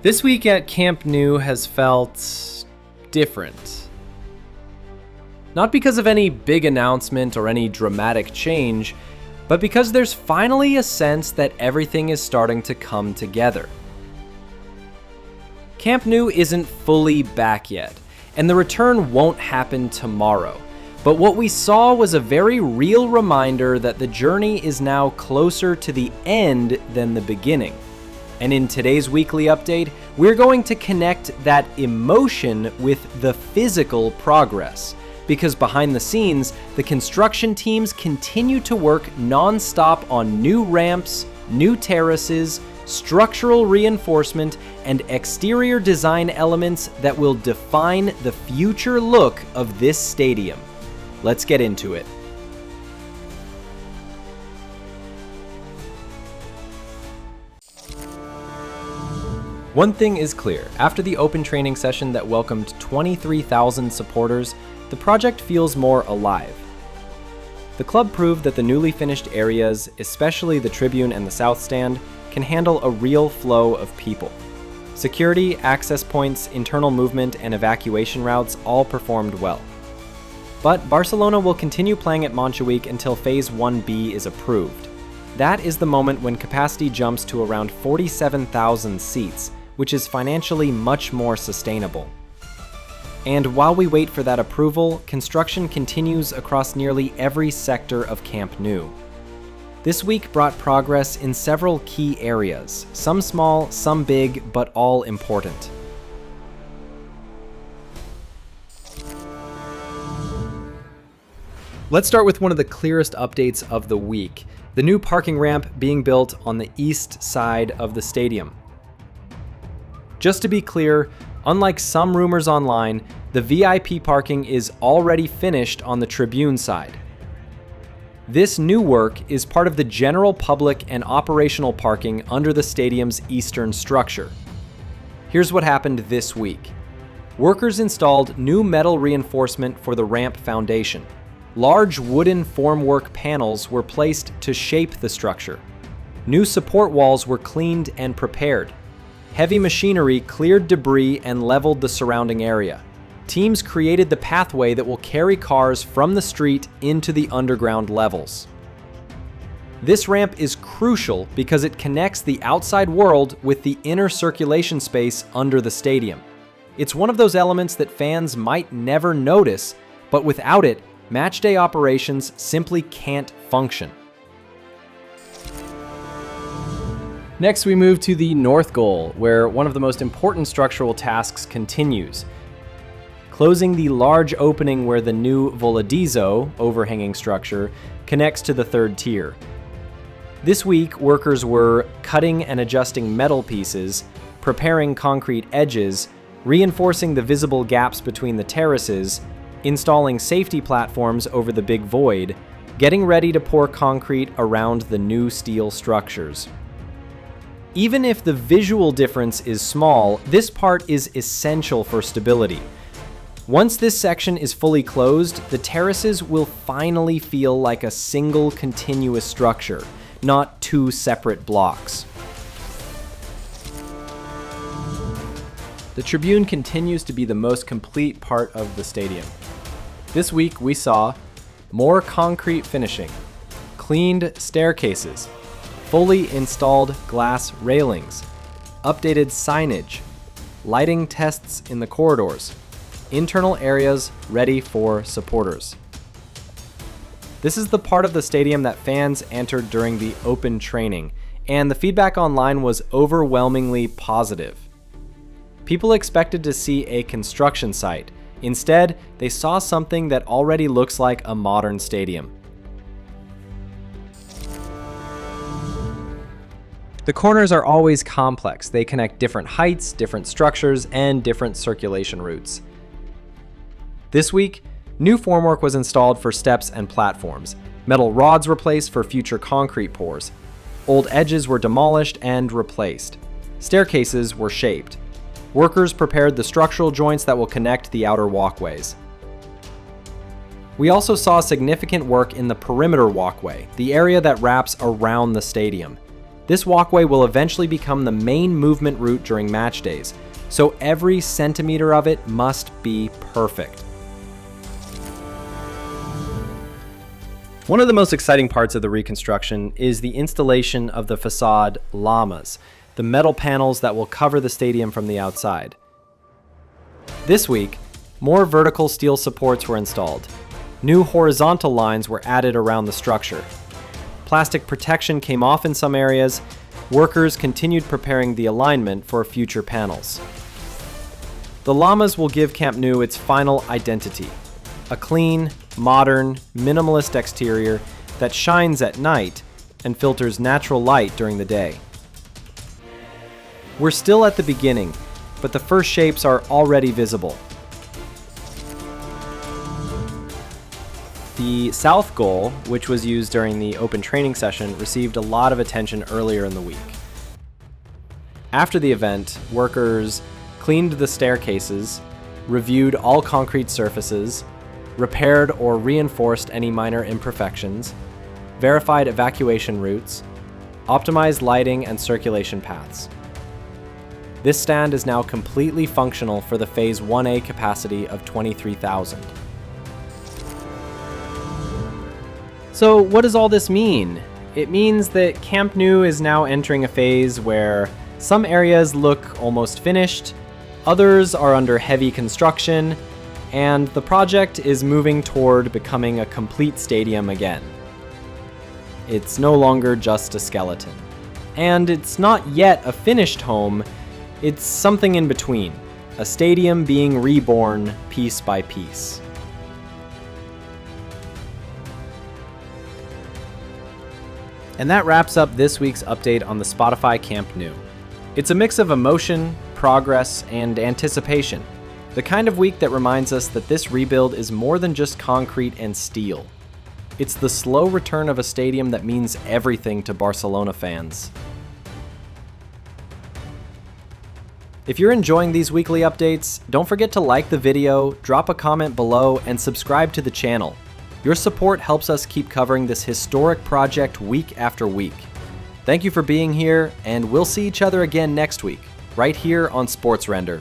This week at Camp Nou has felt different. Not because of any big announcement or any dramatic change, but because there's finally a sense that everything is starting to come together. Camp Nou isn't fully back yet, and the return won't happen tomorrow. But what we saw was a very real reminder that the journey is now closer to the end than the beginning. And in today's weekly update, we're going to connect that emotion with the physical progress. Because behind the scenes, the construction teams continue to work non-stop on new ramps, new terraces, structural reinforcement, and exterior design elements that will define the future look of this stadium. Let's get into it. One thing is clear, after the open training session that welcomed 23,000 supporters, the project feels more alive. The club proved that the newly finished areas, especially the Tribune and the South Stand, can handle a real flow of people. Security, access points, internal movement, and evacuation routes all performed well. But Barcelona will continue playing at Montjuic until Phase 1B is approved. That is the moment when capacity jumps to around 47,000 seats, which is financially much more sustainable. And while we wait for that approval, construction continues across nearly every sector of Camp Nou. This week brought progress in several key areas, some small, some big, but all important. Let's start with one of the clearest updates of the week, the new parking ramp being built on the east side of the stadium. Just to be clear, unlike some rumors online, the VIP parking is already finished on the Tribune side. This new work is part of the general public and operational parking under the stadium's eastern structure. Here's what happened this week. Workers installed new metal reinforcement for the ramp foundation. Large wooden formwork panels were placed to shape the structure. New support walls were cleaned and prepared. Heavy machinery cleared debris and leveled the surrounding area. Teams created the pathway that will carry cars from the street into the underground levels. This ramp is crucial because it connects the outside world with the inner circulation space under the stadium. It's one of those elements that fans might never notice, but without it, matchday operations simply can't function. Next, we move to the north goal, where one of the most important structural tasks continues. Closing the large opening where the new voladizo, overhanging structure, connects to the third tier. This week, workers were cutting and adjusting metal pieces, preparing concrete edges, reinforcing the visible gaps between the terraces, installing safety platforms over the big void, getting ready to pour concrete around the new steel structures. Even if the visual difference is small, this part is essential for stability. Once this section is fully closed, the terraces will finally feel like a single continuous structure, not two separate blocks. The Tribune continues to be the most complete part of the stadium. This week we saw more concrete finishing, cleaned staircases, fully installed glass railings, updated signage, lighting tests in the corridors, internal areas ready for supporters. This is the part of the stadium that fans entered during the open training, and the feedback online was overwhelmingly positive. People expected to see a construction site. Instead, they saw something that already looks like a modern stadium. The corners are always complex. They connect different heights, different structures, and different circulation routes. This week, new formwork was installed for steps and platforms. Metal rods were placed for future concrete pours. Old edges were demolished and replaced. Staircases were shaped. Workers prepared the structural joints that will connect the outer walkways. We also saw significant work in the perimeter walkway, the area that wraps around the stadium. This walkway will eventually become the main movement route during match days, so every centimeter of it must be perfect. One of the most exciting parts of the reconstruction is the installation of the facade llamas, the metal panels that will cover the stadium from the outside. This week, more vertical steel supports were installed. New horizontal lines were added around the structure. Plastic protection came off in some areas. Workers continued preparing the alignment for future panels. The llamas will give Camp Nou its final identity: a clean, modern, minimalist exterior that shines at night and filters natural light during the day. We're still at the beginning, but the first shapes are already visible. The south goal, which was used during the open training session, received a lot of attention earlier in the week. After the event, workers cleaned the staircases, reviewed all concrete surfaces, repaired or reinforced any minor imperfections, verified evacuation routes, optimized lighting and circulation paths. This stand is now completely functional for the Phase 1A capacity of 23,000. So what does all this mean? It means that Camp Nou is now entering a phase where some areas look almost finished, others are under heavy construction, and the project is moving toward becoming a complete stadium again. It's no longer just a skeleton. And it's not yet a finished home, it's something in between, a stadium being reborn piece by piece. And that wraps up this week's update on the Spotify Camp Nou. It's a mix of emotion, progress, and anticipation. The kind of week that reminds us that this rebuild is more than just concrete and steel. It's the slow return of a stadium that means everything to Barcelona fans. If you're enjoying these weekly updates, don't forget to like the video, drop a comment below, and subscribe to the channel. Your support helps us keep covering this historic project week after week. Thank you for being here, and we'll see each other again next week, right here on SportsRender.